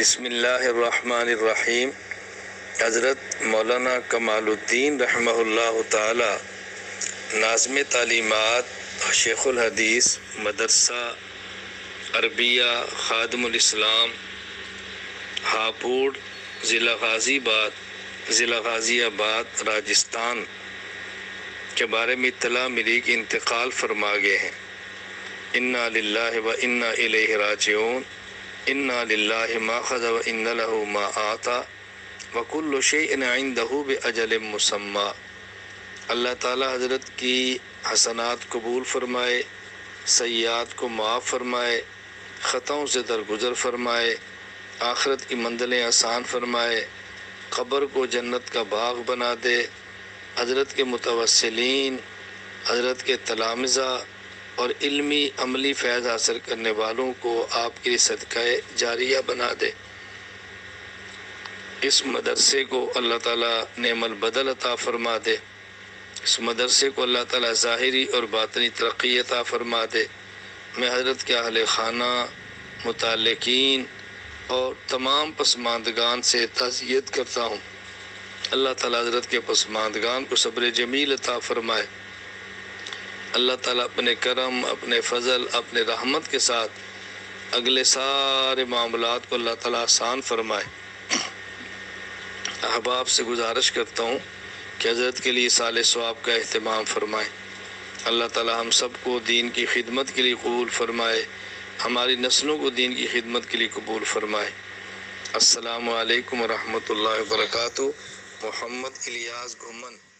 بسم اللہ الرحمن الرحیم۔ حضرت مولانا کمال الدین رحمہ اللہ تعالی ناظم تعلیمات شیخ الحدیث مدرسہ عربیہ خادم الاسلام ہاپوڑ ضلع غازی آباد راجستھان کے بارے میں اطلاع ملی کہ انتقال فرما گئے ہیں۔ انا للہ و انا الیہ راجعون۔ انا للہ ما اخذ و ان لہ ما آتا وکل شیء عندہ باجل مسمی۔ اللہ تعالی حضرت کی حسنات قبول فرمائے، سیئات کو معاف فرمائے، خطاؤں سے درگزر فرمائے، آخرت کی منزلیں آسان فرمائے، قبر کو جنت کا باغ بنا دے۔ حضرت کے متوسلین، حضرت کے تلامذہ اور علمی عملی فیض حاصل کرنے والوں کو آپ کے لیے صدقہ جاریہ بنا دے۔ اس مدرسے کو اللہ تعالیٰ نعم البدل عطا فرما دے۔ اس مدرسے کو اللہ تعالیٰ ظاہری اور باطنی ترقی عطا فرما دے۔ میں حضرت کے اہل خانہ، متعلقین اور تمام پسماندگان سے تعزیت کرتا ہوں۔ اللہ تعالیٰ حضرت کے پسماندگان کو صبر جمیل عطا فرمائے۔ اللہ تعالیٰ اپنے کرم، اپنے فضل، اپنے رحمت کے ساتھ اگلے سارے معاملات کو اللہ تعالیٰ آسان فرمائے۔ احباب سے گزارش کرتا ہوں کہ حضرت کے لیے سال ثواب کا اہتمام فرمائیں۔ اللہ تعالیٰ ہم سب کو دین کی خدمت کے لیے قبول فرمائے، ہماری نسلوں کو دین کی خدمت کے لیے قبول فرمائے۔ السلام علیکم ورحمۃ اللہ وبرکاتہ۔ محمد الیاس گھمن۔